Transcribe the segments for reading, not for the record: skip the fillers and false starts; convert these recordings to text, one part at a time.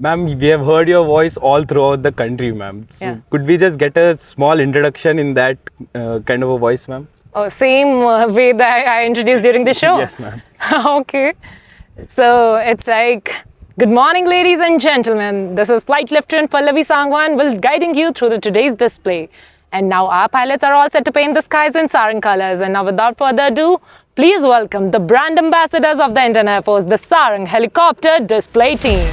Ma'am, we have heard your voice all throughout the country, ma'am. So could we just get a small introduction in that kind of a voice, ma'am? Oh, same way that I introduced during the show? Yes, ma'am. Okay. So it's like, good morning, ladies and gentlemen. This is Flight Lieutenant Pallavi Sangwan will guiding you through today's display. And now our pilots are all set to paint the skies in Sarang colors. And now without further ado, please welcome the brand ambassadors of the Indian Air Force, the Sarang Helicopter Display Team.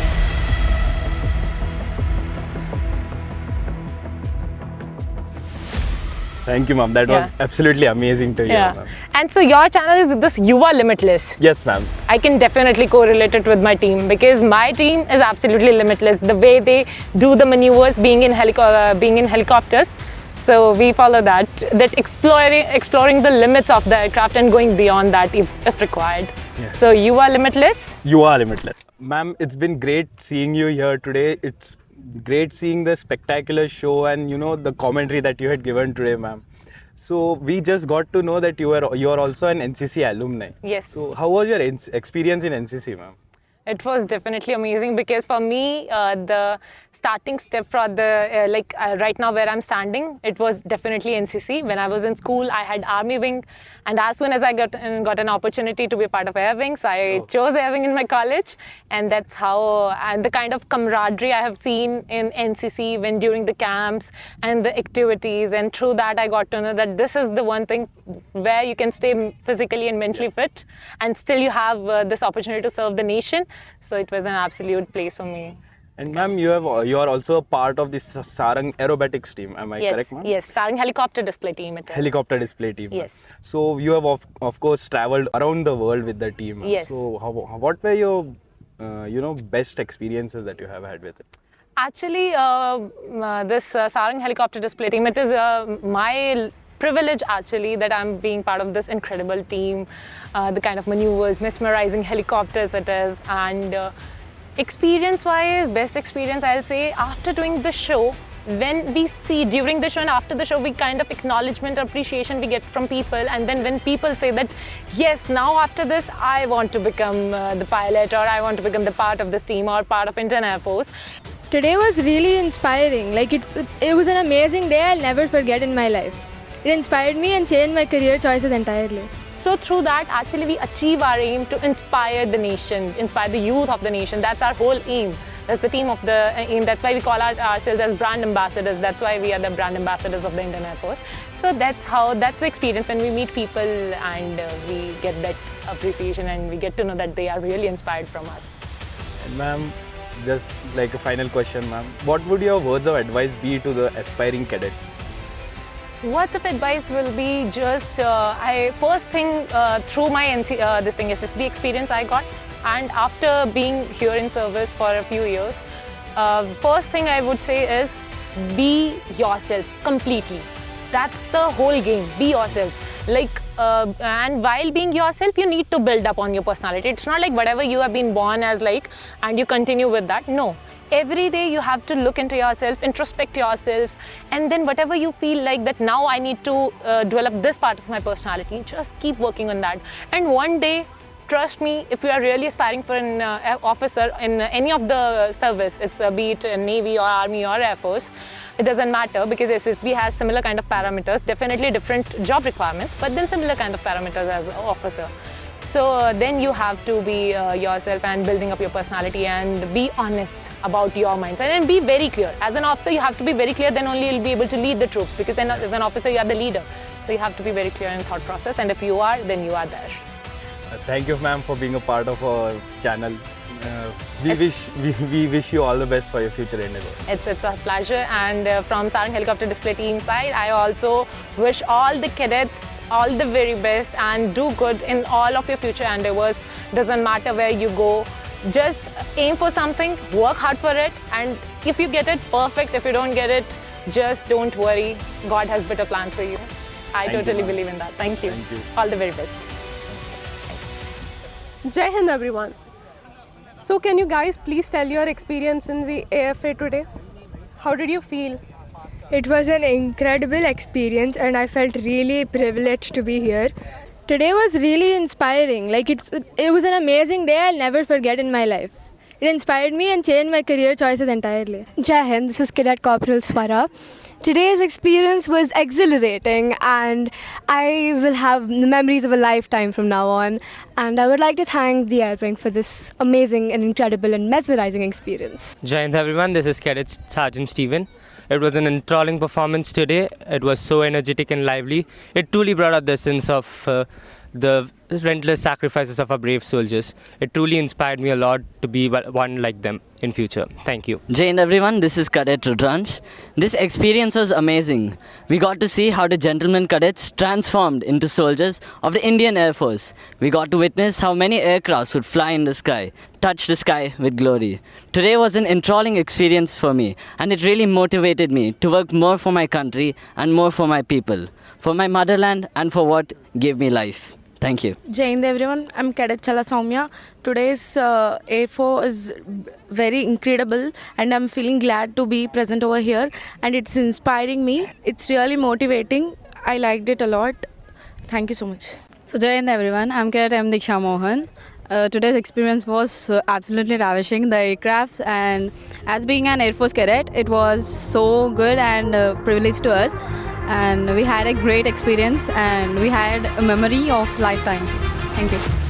Thank you, ma'am. That was absolutely amazing to hear, ma'am. And so your channel is this Yuva Limitless. Yes, ma'am. I can definitely correlate it with my team because my team is absolutely limitless. The way they do the maneuvers, being in helicopters. So we follow that exploring the limits of the aircraft and going beyond that if required. Yes. So you are limitless. You are limitless, ma'am. It's been great seeing you here today. It's great seeing the spectacular show and the commentary that you had given today, ma'am. So we just got to know that you are also an NCC alumni. Yes. So how was your experience in NCC, ma'am? It was definitely amazing because for me, the starting step for the right now where I'm standing, it was definitely NCC. When I was in school, I had Army Wing, and as soon as I got an opportunity to be a part of Air Wings, I chose Air Wing in my college, and that's how and the kind of camaraderie I have seen in NCC when during the camps and the activities, and through that I got to know that this is the one thing where you can stay physically and mentally fit, and still you have this opportunity to serve the nation. So it was an absolute place for me. And ma'am, you are also a part of this Sarang aerobatics team. Am I correct, ma'am? Yes, Sarang helicopter display team. It is. Helicopter display team. Yes. So you have of course traveled around the world with the team. Yes. So what were your best experiences that you have had with it? Actually, this Sarang helicopter display team, it is my privilege actually that I'm being part of this incredible team, the kind of maneuvers, mesmerizing helicopters it is, and experience-wise, best experience I'll say after doing the show, when we see during the show and after the show, we kind of acknowledgement, appreciation we get from people, and then when people say that, yes, now after this, I want to become the pilot, or I want to become the part of this team or part of Indian Air Force. Today was really inspiring. It was an amazing day I'll never forget in my life. It inspired me and changed my career choices entirely. So through that, actually we achieve our aim to inspire the nation, inspire the youth of the nation. That's our whole aim. That's the theme of the aim. That's why we call ourselves as brand ambassadors. That's why we are the brand ambassadors of the Indian Air Force. So that's the experience when we meet people and we get that appreciation and we get to know that they are really inspired from us. And ma'am, just like a final question, ma'am, what would your words of advice be to the aspiring cadets? Words of advice will be just, first thing through my SSB experience I got, and after being here in service for a few years, first thing I would say is be yourself completely. That's the whole game, be yourself. And while being yourself, you need to build up on your personality. It's not like whatever you have been born as and you continue with that. No. Every day you have to look into yourself, introspect yourself, and then whatever you feel like that now I need to develop this part of my personality, just keep working on that. And one day, trust me, if you are really aspiring for an officer in any of the service, it's be it Navy or Army or Air Force, it doesn't matter because SSB has similar kind of parameters, definitely different job requirements, but then similar kind of parameters as an officer. So then you have to be yourself and building up your personality and be honest about your mindset and be very clear. As an officer, you have to be very clear, then only you'll be able to lead the troops, because then as an officer, you are the leader. So you have to be very clear in thought process, and if you are, then you are there. Thank you, ma'am, for being a part of our channel. We wish you all the best for your future endeavors. It's a pleasure, and from Sarang Helicopter Display Team side, I also wish all the cadets all the very best and do good in all of your future endeavors. Doesn't matter where you go, just aim for something, work hard for it, and if you get it, perfect. If you don't get it, just don't worry. God has better plans for you. I totally believe in that. Thank you. Thank you. All the very best. Jai Hind everyone. So can you guys please tell your experience in the AFA today? How did you feel? It was an incredible experience and I felt really privileged to be here. Today was really inspiring. It was an amazing day I'll never forget in my life. It inspired me and changed my career choices entirely. Jai Hind, this is Cadet Corporal Swara. Today's experience was exhilarating and I will have the memories of a lifetime from now on. And I would like to thank the Airwing for this amazing and incredible and mesmerizing experience. Jai Hind everyone, this is Cadet Sergeant Stephen. It was an enthralling performance today. It was so energetic and lively. It truly brought out the sense of the relentless sacrifices of our brave soldiers. It truly inspired me a lot to be one like them in future. Thank you. Jai Hind everyone, this is Cadet Rudransh. This experience was amazing. We got to see how the gentlemen cadets transformed into soldiers of the Indian Air Force. We got to witness how many aircrafts would fly in the sky, touch the sky with glory. Today was an enthralling experience for me and it really motivated me to work more for my country and more for my people, for my motherland and for what gave me life. Thank you. Jai Hind everyone, I'm Cadet Chala Soumya. Today's A4 is very incredible and I'm feeling glad to be present over here and it's inspiring me. It's really motivating. I liked it a lot. Thank you so much. So Jai Hind everyone, I'm Cadet M. Diksha Mohan. Today's experience was absolutely ravishing. The aircrafts and as being an Air Force cadet, it was so good and privilege to us. And we had a great experience and we had a memory of lifetime. Thank you.